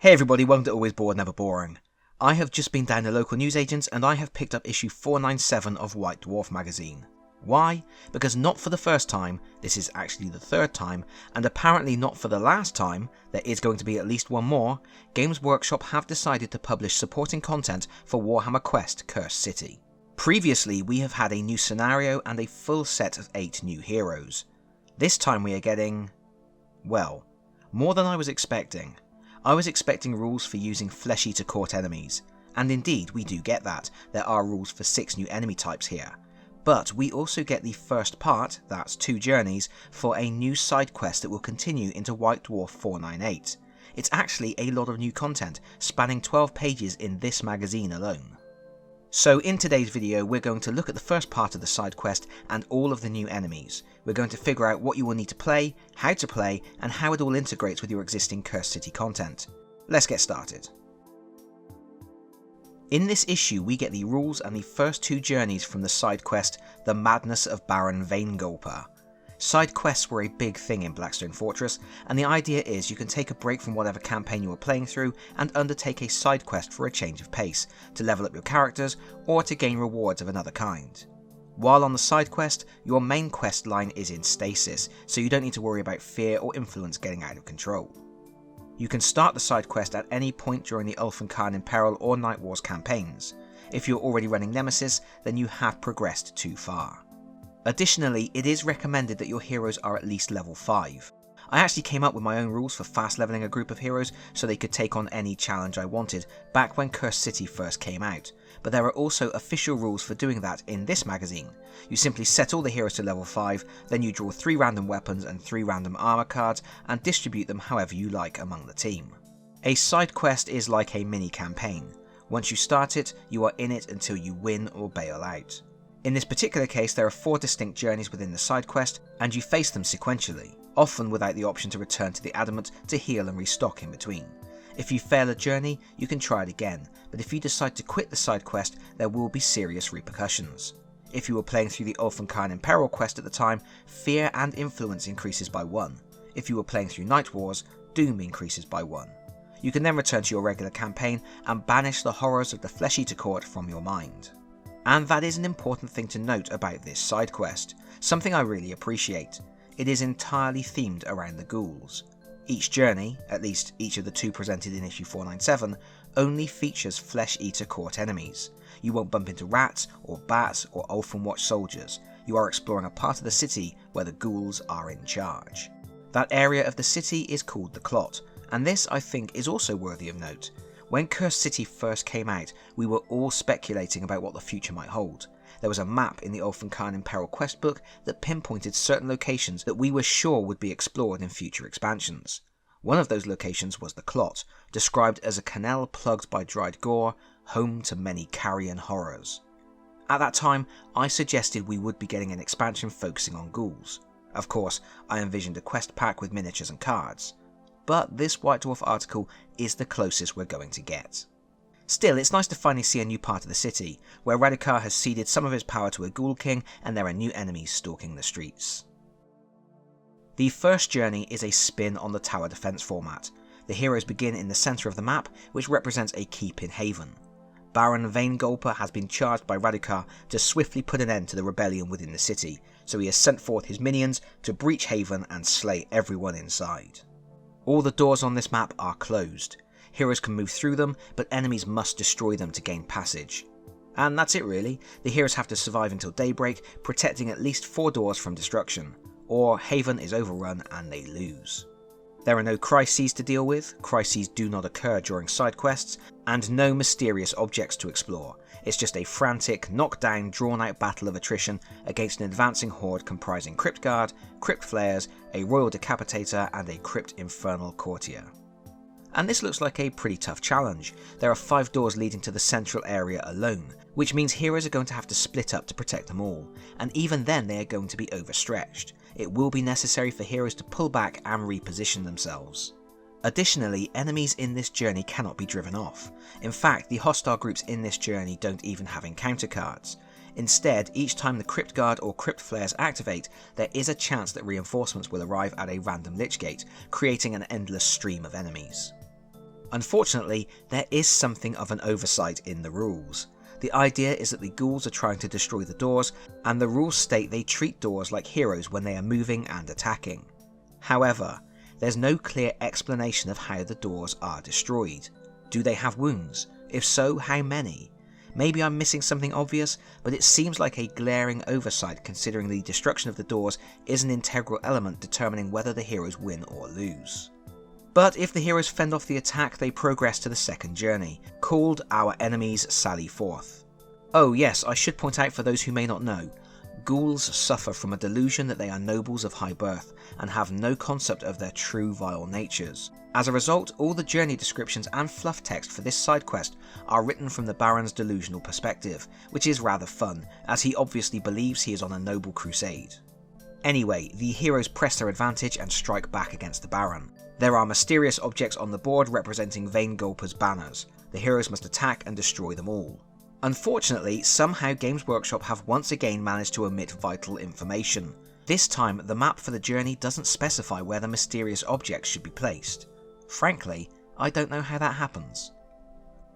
Hey everybody, welcome to Always Bored, Never Boring. I have just been down to local newsagents and I have picked up issue 497 of White Dwarf magazine. Why? Because not for the first time, this is actually the third time, and apparently not for the last time, there is going to be at least one more, Games Workshop have decided to publish supporting content for Warhammer Quest Cursed City. Previously, we have had a new scenario and a full set of 8 new heroes. This time we are getting, well, more than I was expecting. I was expecting rules for using Flesh Eater Court enemies, and indeed we do get that, there are rules for 6 new enemy types here. But we also get the first part, that's 2 journeys, for a new side quest that will continue into White Dwarf 498. It's actually a lot of new content, spanning 12 pages in this magazine alone. So in today's video we're going to look at the first part of the side quest and all of the new enemies. We're going to figure out what you will need to play, how to play, and how it all integrates with your existing Cursed City content. Let's get started. In this issue we get the rules and the first 2 journeys from the side quest, The Madness of Baron Vaingulper. Side quests were a big thing in Blackstone Fortress, and the idea is you can take a break from whatever campaign you are playing through and undertake a side quest for a change of pace, to level up your characters, or to gain rewards of another kind. While on the side quest, your main quest line is in stasis, so you don't need to worry about fear or influence getting out of control. You can start the side quest at any point during the Ulfenkarn in Peril or Night Wars campaigns. If you're already running Nemesis, then you have progressed too far. Additionally, it is recommended that your heroes are at least level 5. I actually came up with my own rules for fast leveling a group of heroes so they could take on any challenge I wanted back when Cursed City first came out, but there are also official rules for doing that in this magazine. You simply set all the heroes to level 5, then you draw 3 random weapons and 3 random armor cards and distribute them however you like among the team. A side quest is like a mini campaign. Once you start it, you are in it until you win or bail out. In this particular case there are 4 distinct journeys within the side quest, and you face them sequentially, often without the option to return to the Adamant to heal and restock in between. If you fail a journey, you can try it again, but if you decide to quit the side quest, there will be serious repercussions. If you were playing through the Ulfenkarn in Peril quest at the time, fear and influence increases by 1. If you were playing through Night Wars, doom increases by 1. You can then return to your regular campaign and banish the horrors of the Flesh Eater Court from your mind. And that is an important thing to note about this side quest, something I really appreciate. It is entirely themed around the ghouls. Each journey, at least each of the 2 presented in issue 497, only features Flesh Eater Court enemies. You won't bump into rats, or bats, or Ulfenwatch soldiers. You are exploring a part of the city where the ghouls are in charge. That area of the city is called the Clot, and this I think is also worthy of note. When Cursed City first came out, we were all speculating about what the future might hold. There was a map in the Ulfenkarn in Peril quest book that pinpointed certain locations that we were sure would be explored in future expansions. One of those locations was the Clot, described as a canal plugged by dried gore, home to many carrion horrors. At that time, I suggested we would be getting an expansion focusing on ghouls. Of course, I envisioned a quest pack with miniatures and cards. But this White Dwarf article is the closest we're going to get. Still, it's nice to finally see a new part of the city, where Radukar has ceded some of his power to a Ghoul King and there are new enemies stalking the streets. The first journey is a spin on the tower defense format. The heroes begin in the centre of the map, which represents a keep in Haven. Baron Vaingulper has been charged by Radukar to swiftly put an end to the rebellion within the city, so he has sent forth his minions to breach Haven and slay everyone inside. All the doors on this map are closed. Heroes can move through them, but enemies must destroy them to gain passage. And that's it really. The heroes have to survive until daybreak, protecting at least 4 doors from destruction, or Haven is overrun and they lose. There are no crises to deal with, crises do not occur during side quests, and no mysterious objects to explore. It's just a frantic, knockdown, drawn-out battle of attrition against an advancing horde comprising Crypt Guard, Crypt Flayers, a Royal Decapitator, and a Crypt Infernal Courtier. And this looks like a pretty tough challenge. There are 5 doors leading to the central area alone, which means heroes are going to have to split up to protect them all, and even then they are going to be overstretched. It will be necessary for heroes to pull back and reposition themselves. Additionally, enemies in this journey cannot be driven off. In fact, the hostile groups in this journey don't even have encounter cards. Instead, each time the Crypt Guard or Crypt Flayers activate, there is a chance that reinforcements will arrive at a random Lich Gate, creating an endless stream of enemies. Unfortunately, there is something of an oversight in the rules. The idea is that the ghouls are trying to destroy the doors, and the rules state they treat doors like heroes when they are moving and attacking. However, there's no clear explanation of how the doors are destroyed. Do they have wounds? If so, how many? Maybe I'm missing something obvious, but it seems like a glaring oversight considering the destruction of the doors is an integral element determining whether the heroes win or lose. But if the heroes fend off the attack, they progress to the second journey, called Our Enemies Sally Forth. Oh yes, I should point out for those who may not know, ghouls suffer from a delusion that they are nobles of high birth and have no concept of their true vile natures. As a result, all the journey descriptions and fluff text for this side quest are written from the Baron's delusional perspective, which is rather fun, as he obviously believes he is on a noble crusade. Anyway, the heroes press their advantage and strike back against the Baron. There are mysterious objects on the board representing Vaingulper's banners. The heroes must attack and destroy them all. Unfortunately, somehow Games Workshop have once again managed to omit vital information. This time, the map for the journey doesn't specify where the mysterious objects should be placed. Frankly, I don't know how that happens.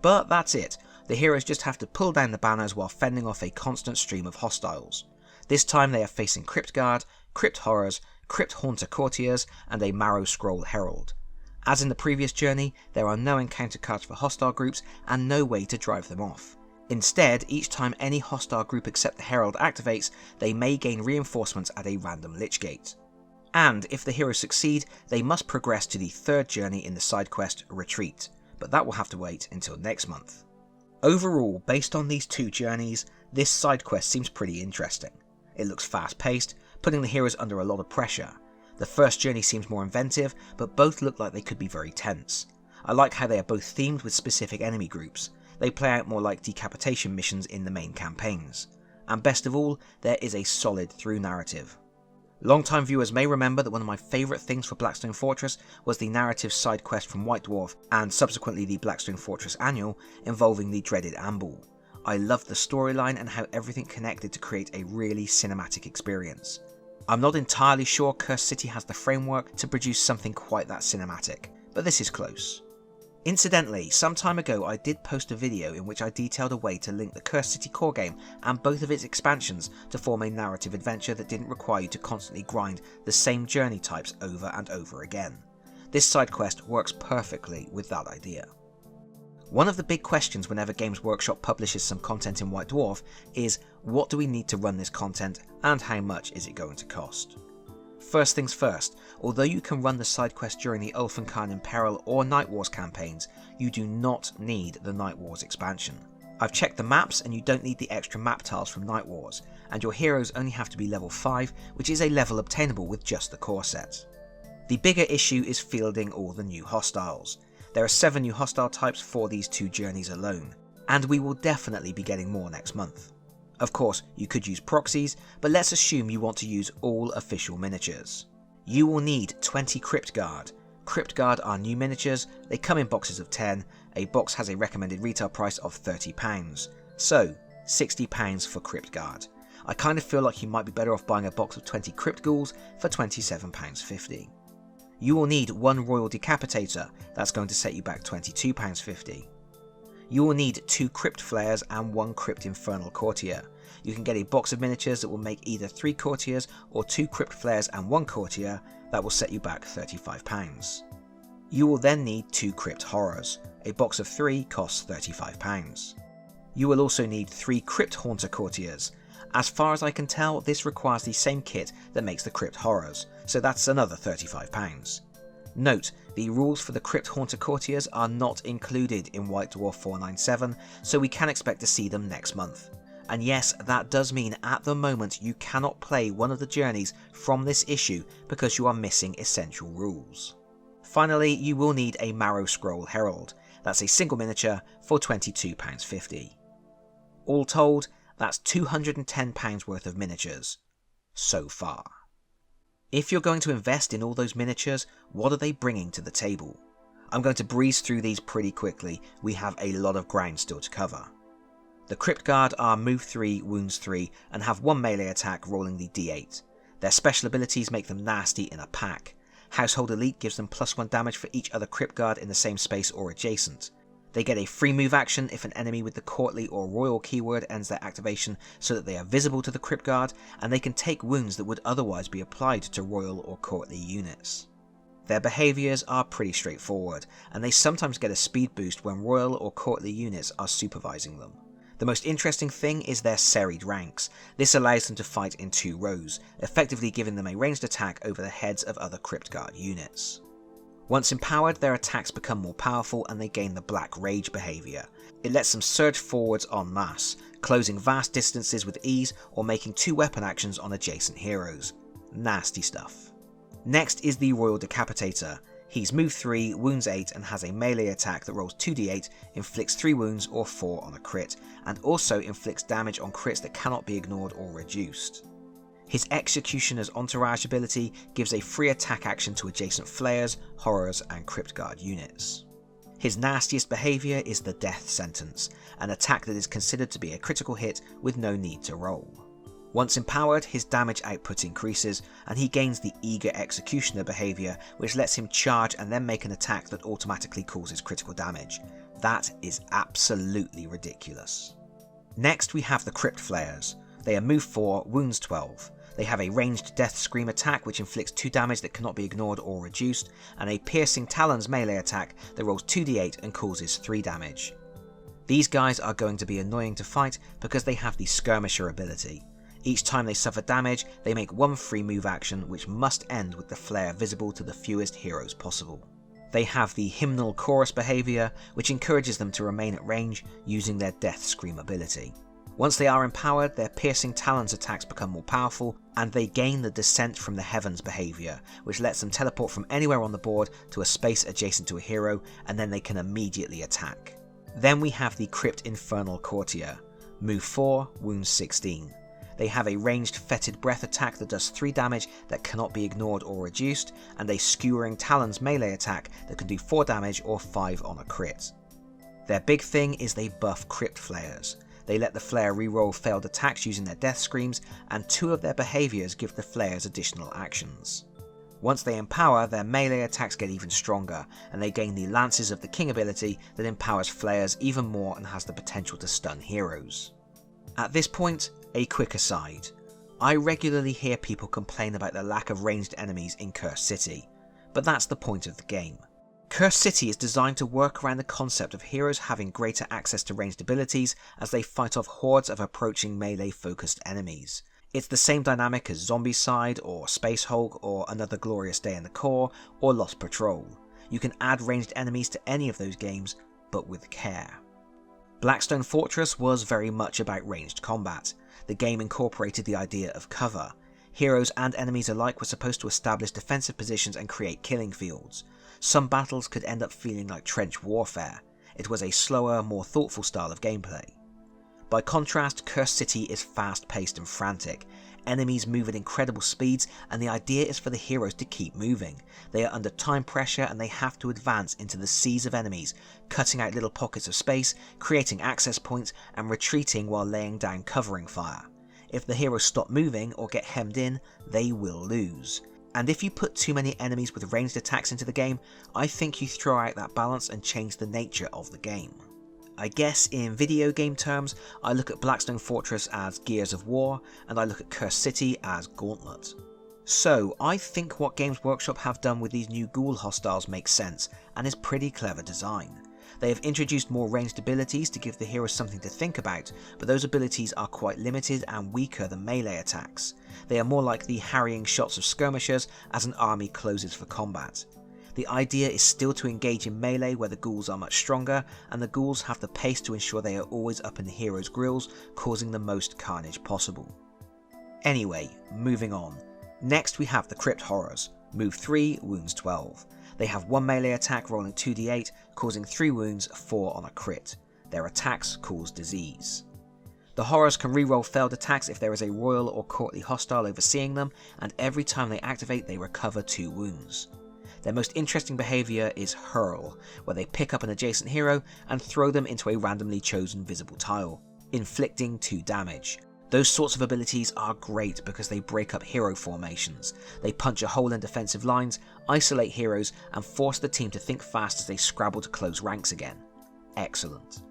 But that's it, the heroes just have to pull down the banners while fending off a constant stream of hostiles. This time they are facing Crypt Guard, Crypt Horrors, Crypt Haunter Courtiers, and a Marrow Scroll Herald. As in the previous journey, there are no encounter cards for hostile groups and no way to drive them off. Instead, each time any hostile group except the Herald activates, they may gain reinforcements at a random Lich Gate. And if the heroes succeed, they must progress to the third journey in the side quest, Retreat, but that will have to wait until next month. Overall, based on these two journeys, this side quest seems pretty interesting. It looks fast paced, putting the heroes under a lot of pressure. The first journey seems more inventive, but both look like they could be very tense. I like how they are both themed with specific enemy groups. They play out more like decapitation missions in the main campaigns. And best of all, there is a solid through narrative. Long-time viewers may remember that one of my favourite things for Blackstone Fortress was the narrative side quest from White Dwarf and subsequently the Blackstone Fortress Annual involving the dreaded Amble. I loved the storyline and how everything connected to create a really cinematic experience. I'm not entirely sure Cursed City has the framework to produce something quite that cinematic, but this is close. Incidentally, some time ago I did post a video in which I detailed a way to link the Cursed City core game and both of its expansions to form a narrative adventure that didn't require you to constantly grind the same journey types over and over again. This side quest works perfectly with that idea. One of the big questions whenever Games Workshop publishes some content in White Dwarf is, what do we need to run this content and how much is it going to cost? First things first, although you can run the side quest during the Ulfenkarn in Peril or Night Wars campaigns, you do not need the Night Wars expansion. I've checked the maps and you don't need the extra map tiles from Night Wars, and your heroes only have to be level 5, which is a level obtainable with just the core set. The bigger issue is fielding all the new hostiles. There are 7 new hostile types for these 2 journeys alone, and we will definitely be getting more next month. Of course, you could use proxies, but let's assume you want to use all official miniatures. You will need 20 Crypt Guard. Crypt Guard are new miniatures, they come in boxes of 10, a box has a recommended retail price of £30, so £60 for Crypt Guard. I kind of feel like you might be better off buying a box of 20 Crypt Ghouls for £27.50. You will need 1 Royal Decapitator, that's going to set you back £22.50. You will need 2 Crypt Flares and 1 Crypt Infernal Courtier. You can get a box of miniatures that will make either 3 Courtiers or 2 Crypt Flares and 1 Courtier, that will set you back £35. You will then need 2 Crypt Horrors. A box of 3 costs £35. You will also need 3 Crypt Haunter Courtiers. As far as I can tell, this requires the same kit that makes the Crypt Horrors, so that's another £35. Note, the rules for the Crypt Haunter Courtiers are not included in White Dwarf 497, so we can expect to see them next month. And yes, that does mean at the moment you cannot play one of the journeys from this issue because you are missing essential rules. Finally, you will need a Marrow Scroll Herald. That's a single miniature for £22.50. All told, that's £210 worth of miniatures. So far. If you're going to invest in all those miniatures, what are they bringing to the table? I'm going to breeze through these pretty quickly, we have a lot of ground still to cover. The Crypt Guard are move 3, wounds 3, and have 1 melee attack rolling the d8. Their special abilities make them nasty in a pack. Household Elite gives them +1 damage for each other crypt guard in the same space or adjacent. They get a free move action if an enemy with the courtly or royal keyword ends their activation so that they are visible to the crypt guard, and they can take wounds that would otherwise be applied to royal or courtly units. Their behaviours are pretty straightforward, and they sometimes get a speed boost when royal or courtly units are supervising them. The most interesting thing is their serried ranks. This allows them to fight in 2 rows, effectively giving them a ranged attack over the heads of other crypt guard units. Once empowered, their attacks become more powerful and they gain the Black Rage behaviour. It lets them surge forwards en masse, closing vast distances with ease or making 2 weapon actions on adjacent heroes. Nasty stuff. Next is the Royal Decapitator. He's move 3, wounds 8 and has a melee attack that rolls 2d8, inflicts 3 wounds or 4 on a crit, and also inflicts damage on crits that cannot be ignored or reduced. His Executioner's Entourage ability gives a free attack action to adjacent flayers, horrors and crypt guard units. His nastiest behaviour is the Death Sentence, an attack that is considered to be a critical hit with no need to roll. Once empowered, his damage output increases, and he gains the Eager Executioner behaviour, which lets him charge and then make an attack that automatically causes critical damage. That is absolutely ridiculous. Next we have the Crypt Flayers. They are move 4, wounds 12. They have a ranged Death Scream attack which inflicts 2 damage that cannot be ignored or reduced, and a Piercing Talons melee attack that rolls 2d8 and causes 3 damage. These guys are going to be annoying to fight because they have the Skirmisher ability. Each time they suffer damage, they make 1 free move action which must end with the flare visible to the fewest heroes possible. They have the Hymnal Chorus behaviour, which encourages them to remain at range using their Death Scream ability. Once they are empowered, their Piercing Talons attacks become more powerful, and they gain the Descent from the Heavens behaviour, which lets them teleport from anywhere on the board to a space adjacent to a hero, and then they can immediately attack. Then we have the Crypt Infernal Courtier. Move 4, wounds 16. They have a ranged Fetid Breath attack that does 3 damage that cannot be ignored or reduced, and a Skewering Talons melee attack that can do 4 damage or 5 on a crit. Their big thing is they buff Crypt Flayers. They let the Flayer reroll failed attacks using their Death Screams, and 2 of their behaviours give the Flayers additional actions. Once they empower, their melee attacks get even stronger, and they gain the Lances of the King ability that empowers Flayers even more and has the potential to stun heroes. At this point, a quick aside. I regularly hear people complain about the lack of ranged enemies in Cursed City, but that's the point of the game. Cursed City is designed to work around the concept of heroes having greater access to ranged abilities as they fight off hordes of approaching melee-focused enemies. It's the same dynamic as Zombicide or Space Hulk or Another Glorious Day in the Core or Lost Patrol. You can add ranged enemies to any of those games, but with care. Blackstone Fortress was very much about ranged combat. The game incorporated the idea of cover. Heroes and enemies alike were supposed to establish defensive positions and create killing fields. Some battles could end up feeling like trench warfare. It was a slower, more thoughtful style of gameplay. By contrast, Cursed City is fast-paced and frantic. Enemies move at incredible speeds, and the idea is for the heroes to keep moving. They are under time pressure and they have to advance into the seas of enemies, cutting out little pockets of space, creating access points, and retreating while laying down covering fire. If the heroes stop moving or get hemmed in, they will lose. And if you put too many enemies with ranged attacks into the game, I think you throw out that balance and change the nature of the game. I guess in video game terms, I look at Blackstone Fortress as Gears of War, and I look at Cursed City as Gauntlet. So I think what Games Workshop have done with these new ghoul hostiles makes sense, and is pretty clever design. They have introduced more ranged abilities to give the heroes something to think about, but those abilities are quite limited and weaker than melee attacks. They are more like the harrying shots of skirmishers as an army closes for combat. The idea is still to engage in melee where the ghouls are much stronger, and the ghouls have the pace to ensure they are always up in the heroes' grills, causing the most carnage possible. Anyway, moving on. Next we have the Crypt Horrors. Move 3, wounds 12. They have 1 melee attack rolling 2d8, causing 3 wounds, 4 on a crit. Their attacks cause disease. The Horrors can reroll failed attacks if there is a royal or courtly hostile overseeing them, and every time they activate they recover 2 wounds. Their most interesting behaviour is Hurl, where they pick up an adjacent hero and throw them into a randomly chosen visible tile, inflicting 2 damage. Those sorts of abilities are great because they break up hero formations. They punch a hole in defensive lines, isolate heroes, and force the team to think fast as they scrabble to close ranks again. Excellent.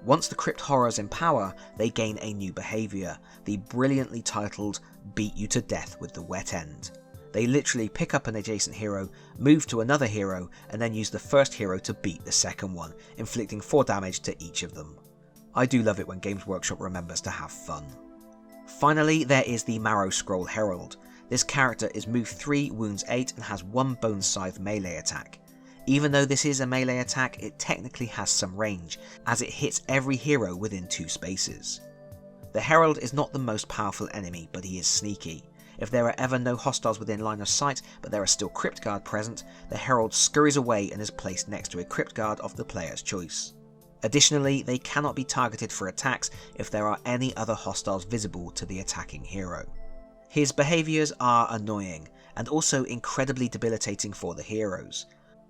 Once the Crypt Horrors empower, they gain a new behaviour, the brilliantly titled Beat You to Death with the Wet End. They literally pick up an adjacent hero, move to another hero, and then use the first hero to beat the second one, inflicting 4 damage to each of them. I do love it when Games Workshop remembers to have fun. Finally, there is the Marrow Scroll Herald. This character is move 3, wounds 8, and has 1 Bone Scythe melee attack. Even though this is a melee attack, it technically has some range, as it hits every hero within 2 spaces. The Herald is not the most powerful enemy, but he is sneaky. If there are ever no hostiles within line of sight, but there are still Crypt Guard present, the Herald scurries away and is placed next to a Crypt Guard of the player's choice. Additionally, they cannot be targeted for attacks if there are any other hostiles visible to the attacking hero. His behaviours are annoying, and also incredibly debilitating for the heroes.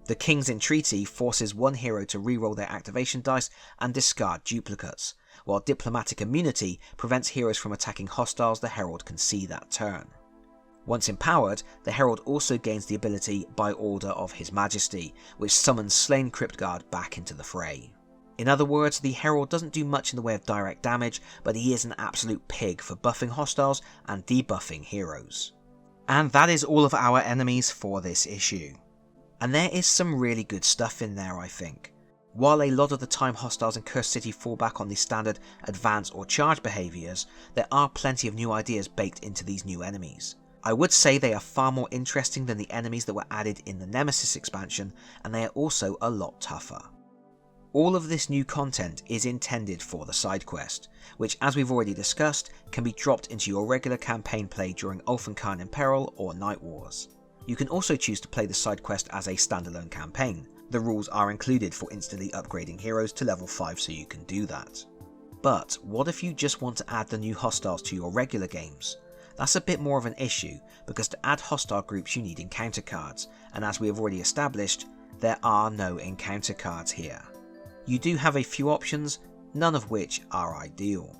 The King's Entreaty forces one hero to reroll their activation dice and discard duplicates, while Diplomatic Immunity prevents heroes from attacking hostiles the Herald can see that turn. Once empowered, the Herald also gains the ability By Order of His Majesty, which summons slain Crypt Guard back into the fray. In other words, the Herald doesn't do much in the way of direct damage, but he is an absolute pig for buffing hostiles and debuffing heroes. And that is all of our enemies for this issue. And there is some really good stuff in there, I think. While a lot of the time hostiles in Cursed City fall back on the standard advance or charge behaviours, there are plenty of new ideas baked into these new enemies. I would say they are far more interesting than the enemies that were added in the Nemesis expansion, and they are also a lot tougher. All of this new content is intended for the side quest, which, as we've already discussed, can be dropped into your regular campaign play during Ulfenkhan in Peril or Night Wars. You can also choose to play the side quest as a standalone campaign. The rules are included for instantly upgrading heroes to level 5, so you can do that. But what if you just want to add the new hostiles to your regular games? That's a bit more of an issue, because to add hostile groups you need encounter cards, and as we have already established, there are no encounter cards here. You do have a few options, none of which are ideal.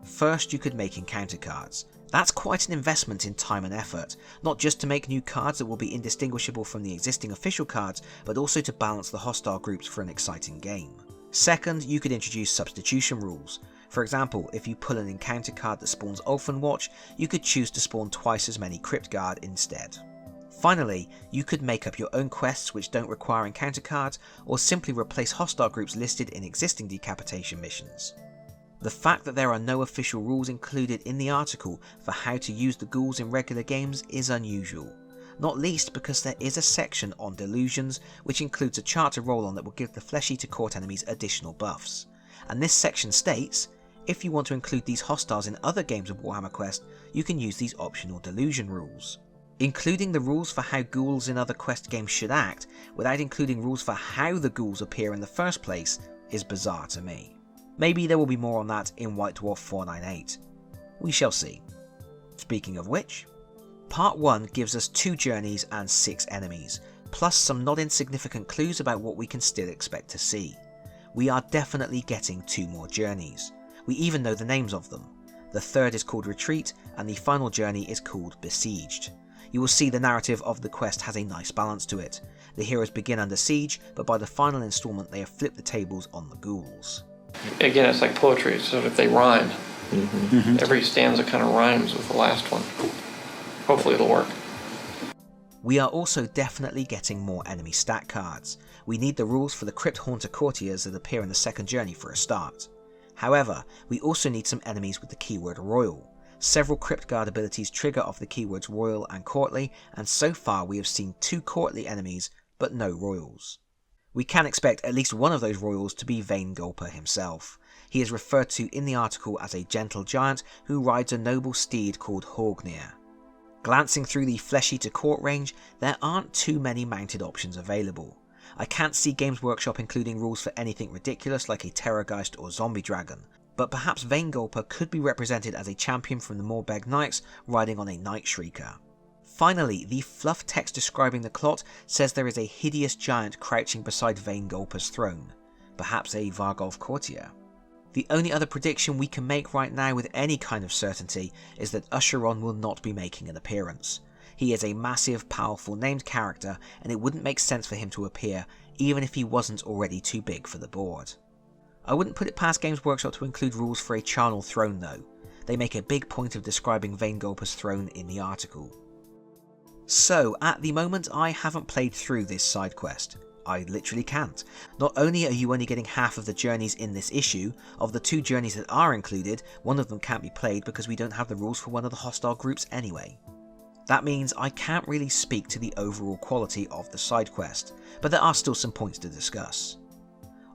First, you could make encounter cards. That's quite an investment in time and effort, not just to make new cards that will be indistinguishable from the existing official cards, but also to balance the hostile groups for an exciting game. Second, you could introduce substitution rules. For example, if you pull an encounter card that spawns Ulfenwatch, you could choose to spawn twice as many Crypt Guard instead. Finally, you could make up your own quests which don't require encounter cards, or simply replace hostile groups listed in existing decapitation missions. The fact that there are no official rules included in the article for how to use the ghouls in regular games is unusual, not least because there is a section on delusions which includes a chart to roll on that will give the Flesh Eater Court enemies additional buffs, and this section states, if you want to include these hostiles in other games of Warhammer Quest, you can use these optional delusion rules. Including the rules for how ghouls in other Quest games should act, without including rules for how the ghouls appear in the first place, is bizarre to me. Maybe there will be more on that in White Dwarf 498. We shall see. Speaking of which, Part 1 gives us 2 journeys and 6 enemies, plus some not insignificant clues about what we can still expect to see. We are definitely getting 2 more journeys. We even know the names of them. The third is called Retreat, and the final journey is called Besieged. You will see the narrative of the quest has a nice balance to it. The heroes begin under siege, but by the final installment they have flipped the tables on the ghouls. Again, it's like poetry, so if they rhyme. Every stanza kind of rhymes with the last one. Hopefully it'll work. We are also definitely getting more enemy stat cards. We need the rules for the Crypt Haunter Courtiers that appear in the second journey for a start. However, we also need some enemies with the keyword Royal. Several Crypt Guard abilities trigger off the keywords Royal and Courtly, and so far we have seen 2 Courtly enemies, but no Royals. We can expect at least one of those Royals to be Vaingulper himself. He is referred to in the article as a gentle giant who rides a noble steed called Horgnir. Glancing through the Flesh Eater Court range, there aren't too many mounted options available. I can't see Games Workshop including rules for anything ridiculous like a Terrorgeist or Zombie Dragon, but perhaps Vaingulper could be represented as a champion from the Morbeg Knights riding on a Night Shrieker. Finally, the fluff text describing the Clot says there is a hideous giant crouching beside Vaingulper's throne, perhaps a Vargolf courtier. The only other prediction we can make right now with any kind of certainty is that Usheron will not be making an appearance. He is a massive, powerful named character, and it wouldn't make sense for him to appear even if he wasn't already too big for the board. I wouldn't put it past Games Workshop to include rules for a charnel throne though. They make a big point of describing Vaingulpa's throne in the article. So, at the moment I haven't played through this side quest. I literally can't. Not only are you only getting half of the journeys in this issue, of the 2 journeys that are included, one of them can't be played because we don't have the rules for one of the hostile groups anyway. That means I can't really speak to the overall quality of the side quest, but there are still some points to discuss.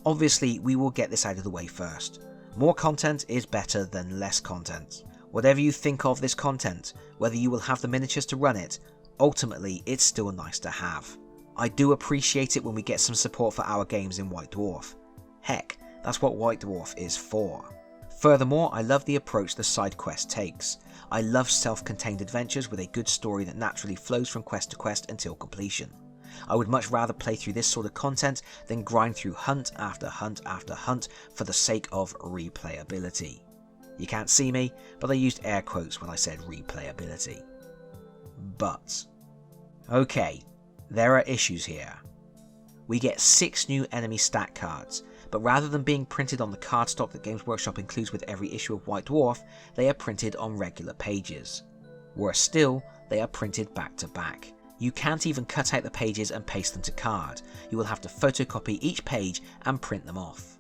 Obviously, we will get this out of the way first. More content is better than less content. Whatever you think of this content, whether you will have the miniatures to run it, ultimately it's still nice to have. I do appreciate it when we get some support for our games in White Dwarf. Heck, that's what White Dwarf is for. Furthermore, I love the approach the side quest takes. I love self-contained adventures with a good story that naturally flows from quest to quest until completion. I would much rather play through this sort of content than grind through hunt after hunt after hunt for the sake of replayability. You can't see me, but I used air quotes when I said replayability. But, okay, there are issues here. We get 6 new enemy stat cards, but rather than being printed on the cardstock that Games Workshop includes with every issue of White Dwarf, they are printed on regular pages. Worse still, they are printed back to back. You can't even cut out the pages and paste them to card. You will have to photocopy each page and print them off.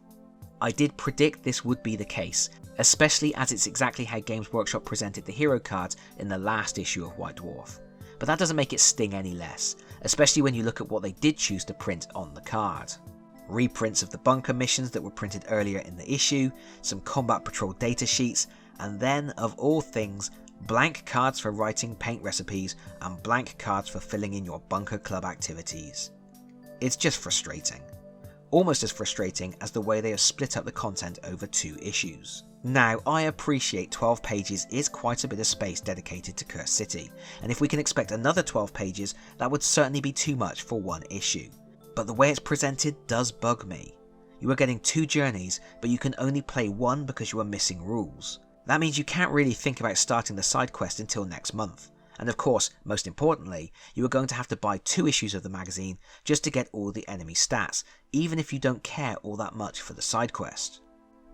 I did predict this would be the case, especially as it's exactly how Games Workshop presented the hero cards in the last issue of White Dwarf. But that doesn't make it sting any less, especially when you look at what they did choose to print on the card. Reprints of the bunker missions that were printed earlier in the issue, some combat patrol data sheets, and then, of all things, blank cards for writing paint recipes and blank cards for filling in your bunker club activities. It's just frustrating. Almost as frustrating as the way they have split up the content over 2 issues. Now, I appreciate 12 pages is quite a bit of space dedicated to Cursed City, and if we can expect another 12 pages, that would certainly be too much for one issue. But the way it's presented does bug me. You are getting 2 journeys, but you can only play one because you are missing rules. That means you can't really think about starting the side quest until next month. And of course, most importantly, you are going to have to buy 2 issues of the magazine just to get all the enemy stats, even if you don't care all that much for the side quest.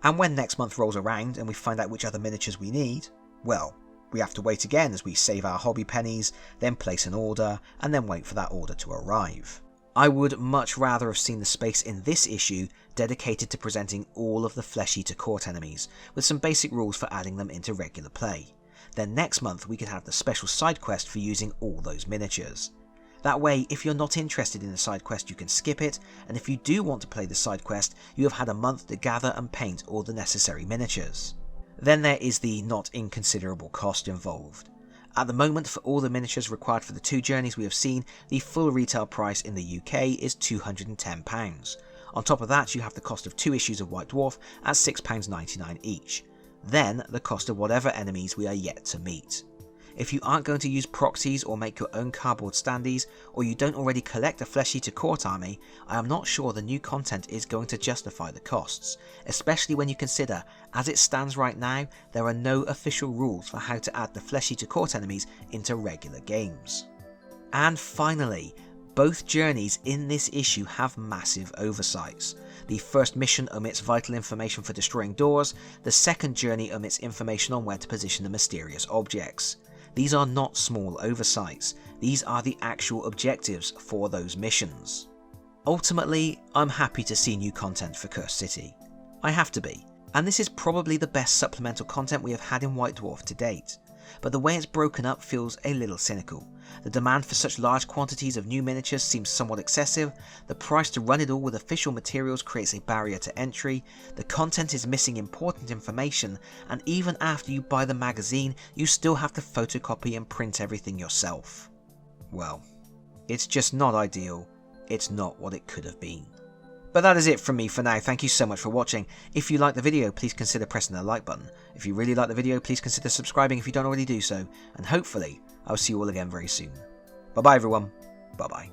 And when next month rolls around and we find out which other miniatures we need, well, we have to wait again as we save our hobby pennies, then place an order, and then wait for that order to arrive. I would much rather have seen the space in this issue dedicated to presenting all of the Flesh Eater Court enemies, with some basic rules for adding them into regular play. Then next month we could have the special side quest for using all those miniatures. That way, if you're not interested in the side quest, you can skip it, and if you do want to play the side quest, you have had a month to gather and paint all the necessary miniatures. Then there is the not inconsiderable cost involved. At the moment, for all the miniatures required for the 2 journeys we have seen, the full retail price in the UK is £210. On top of that, you have the cost of 2 issues of White Dwarf at £6.99 each. Then, the cost of whatever enemies we are yet to meet. If you aren't going to use proxies or make your own cardboard standees, or you don't already collect a Flesh Eater Court army, I am not sure the new content is going to justify the costs, especially when you consider, as it stands right now, there are no official rules for how to add the Flesh Eater Court enemies into regular games. And finally, both journeys in this issue have massive oversights. The first mission omits vital information for destroying doors, the second journey omits information on where to position the mysterious objects. These are not small oversights, these are the actual objectives for those missions. Ultimately, I'm happy to see new content for Cursed City. I have to be, and this is probably the best supplemental content we have had in White Dwarf to date. But the way it's broken up feels a little cynical. The demand for such large quantities of new miniatures seems somewhat excessive, the price to run it all with official materials creates a barrier to entry, the content is missing important information, and even after you buy the magazine, you still have to photocopy and print everything yourself. Well, it's just not ideal, it's not what it could have been. But that is it from me for now. Thank you so much for watching. If you liked the video, please consider pressing the like button. If you really like the video, please consider subscribing if you don't already do so. And hopefully, I'll see you all again very soon. Bye bye everyone. Bye bye.